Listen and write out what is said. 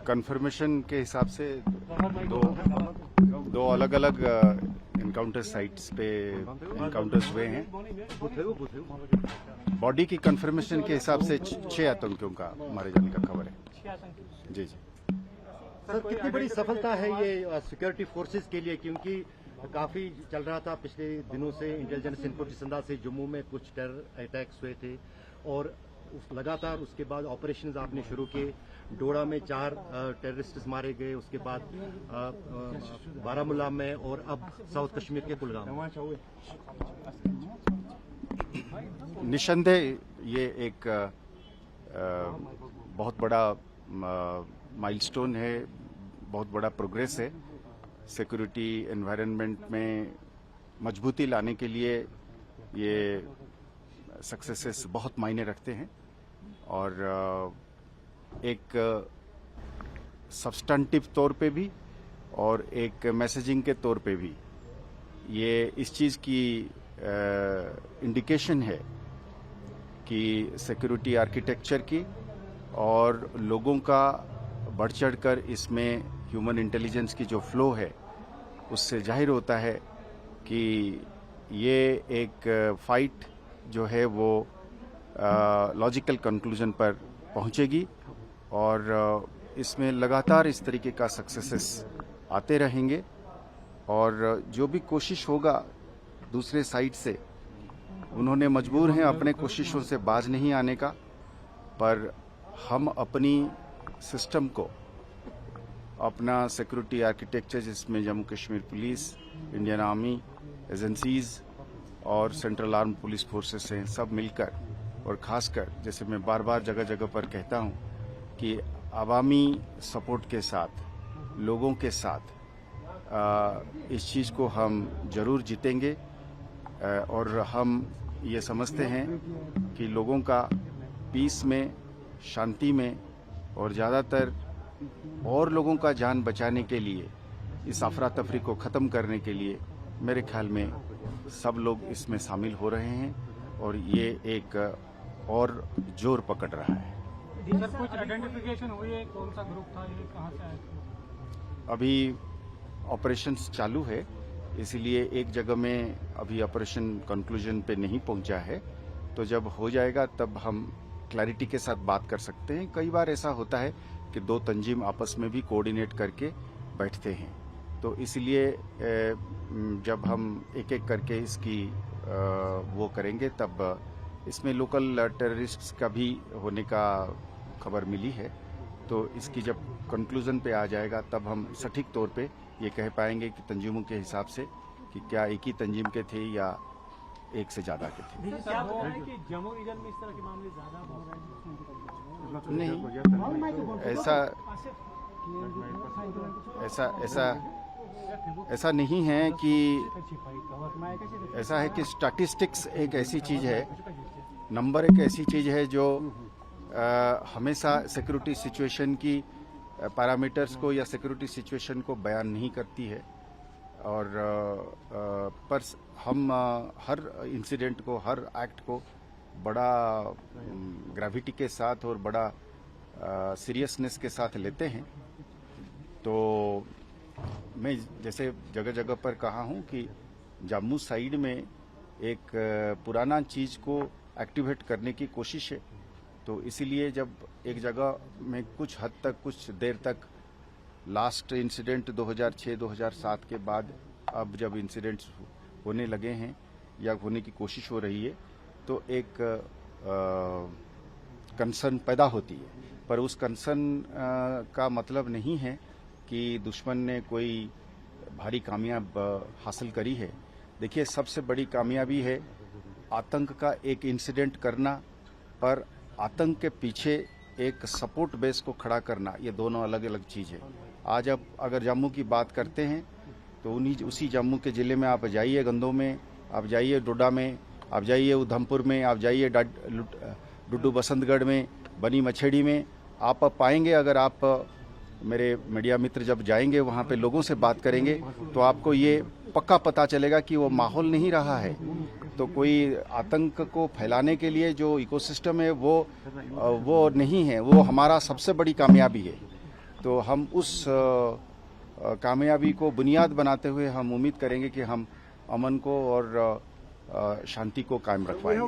Confirmation के हिसाब से दो अलग अलग इनकाउंटर साइट्स पे इनकाउंटर्स हुए हैं। बॉडी की कंफर्मेशन के हिसाब से 6 आतंकियों का मारे जाने का खबर है। जी जी सर, कितनी बड़ी सफलता है ये सिक्योरिटी फोर्सेस के लिए, क्योंकि काफी चल रहा था पिछले दिनों से इंटेलिजेंस इनपुट जिस अंदाज से जम्मू में कुछ टेरर अटैक्स हुए थे और लगातार उसके बाद ऑपरेशंस आपने शुरू किए। डोडा में 4 टेररिस्ट मारे गए, उसके बाद बारामूला में और अब साउथ कश्मीर के कुलगाम। निसंदेह ये एक बहुत बड़ा माइलस्टोन है, बहुत बड़ा प्रोग्रेस है। सिक्योरिटी एनवायरनमेंट में मजबूती लाने के लिए ये सक्सेसेस बहुत मायने रखते हैं और एक सब्सटेंटिव तौर पे भी और एक मैसेजिंग के तौर पे भी ये इस चीज़ की इंडिकेशन है कि सिक्योरिटी आर्किटेक्चर की और लोगों का बढ़ चढ़कर इसमें ह्यूमन इंटेलिजेंस की जो फ्लो है उससे जाहिर होता है कि ये एक फाइट जो है वो लॉजिकल कंक्लूजन पर पहुंचेगी और इसमें लगातार इस तरीके का सक्सेसेस आते रहेंगे और जो भी कोशिश होगा दूसरे साइड से, उन्होंने मजबूर हैं अपने कोशिशों से बाज नहीं आने का, पर हम अपनी सिस्टम को, अपना सिक्योरिटी आर्किटेक्चर जिसमें Jammu Kashmir police, Indian army, agencies और सेंट्रल आर्म पुलिस फोर्सेस हैं, सब मिलकर और खासकर जैसे मैं बार बार जगह जगह पर कहता हूं कि अवामी सपोर्ट के साथ, लोगों के साथ इस चीज़ को हम जरूर जीतेंगे और हम ये समझते हैं कि लोगों का पीस में, शांति में और ज़्यादातर और लोगों का जान बचाने के लिए, इस अफरा तफरी को ख़त्म करने के लिए मेरे ख्याल में सब लोग इसमें शामिल हो रहे हैं और ये एक और जोर पकड़ रहा है। सर, कुछ आइडेंटिफिकेशन हुई है कौन सा ग्रुप था, ये कहां से आया? अभी ऑपरेशंस चालू है, इसलिए एक जगह में अभी ऑपरेशन कंक्लूजन पे नहीं पहुंचा है, तो जब हो जाएगा तब हम क्लैरिटी के साथ बात कर सकते हैं। कई बार ऐसा होता है कि 2 तंजीम आपस में भी कोऑर्डिनेट करके बैठते हैं, तो इसलिए जब हम एक एक करके इसकी वो करेंगे तब इसमें लोकल टेररिस्ट्स का भी होने का खबर मिली है, तो इसकी जब कंक्लूजन पे आ जाएगा तब हम सटीक तौर पे ये कह पाएंगे कि तंजीमों के हिसाब से कि क्या एक ही तंजीम के थे या एक से ज्यादा के थे। क्या हो रहा है कि जम्मू रीजन में इस तरह के मामले ज्यादा हो रहे नहीं, ऐसा नहीं है कि ऐसा है कि स्टैटिस्टिक्स एक ऐसी चीज है, नंबर एक ऐसी चीज है जो हमेशा सिक्योरिटी सिचुएशन की पैरामीटर्स को या सिक्योरिटी सिचुएशन को बयान नहीं करती है और पर हम हर इंसिडेंट को, हर एक्ट को बड़ा ग्रेविटी के साथ और बड़ा सीरियसनेस के साथ लेते हैं। तो मैं जैसे जगह जगह पर कहा हूं कि जम्मू साइड में एक पुराना चीज को एक्टिवेट करने की कोशिश है, तो इसीलिए जब एक जगह में कुछ हद तक, कुछ देर तक, लास्ट इंसिडेंट 2006-2007 के बाद अब जब इंसिडेंट्स होने लगे हैं या होने की कोशिश हो रही है, तो एक कंसर्न पैदा होती है, पर उस कंसर्न का मतलब नहीं है कि दुश्मन ने कोई भारी कामयाब हासिल करी है। देखिए, सबसे बड़ी कामयाबी है आतंक का एक इंसिडेंट करना, पर आतंक के पीछे एक सपोर्ट बेस को खड़ा करना, ये दोनों अलग अलग चीज है। आज अब अगर जम्मू की बात करते हैं तो उसी जम्मू के जिले में आप जाइए, गंदों में आप जाइए, डोडा में आप जाइए, उधमपुर में आप जाइए, डुड्डू बसंतगढ़ में, बनी मछेड़ी में आप पाएंगे। अगर आप मेरे मीडिया मित्र जब जाएंगे वहां पे, लोगों से बात करेंगे, तो आपको ये पक्का पता चलेगा कि वो माहौल नहीं रहा है। तो कोई आतंक को फैलाने के लिए जो इकोसिस्टम है वो नहीं है, वो हमारा सबसे बड़ी कामयाबी है। तो हम उस कामयाबी को बुनियाद बनाते हुए हम उम्मीद करेंगे कि हम अमन को और शांति को कायम रखवाएंगे।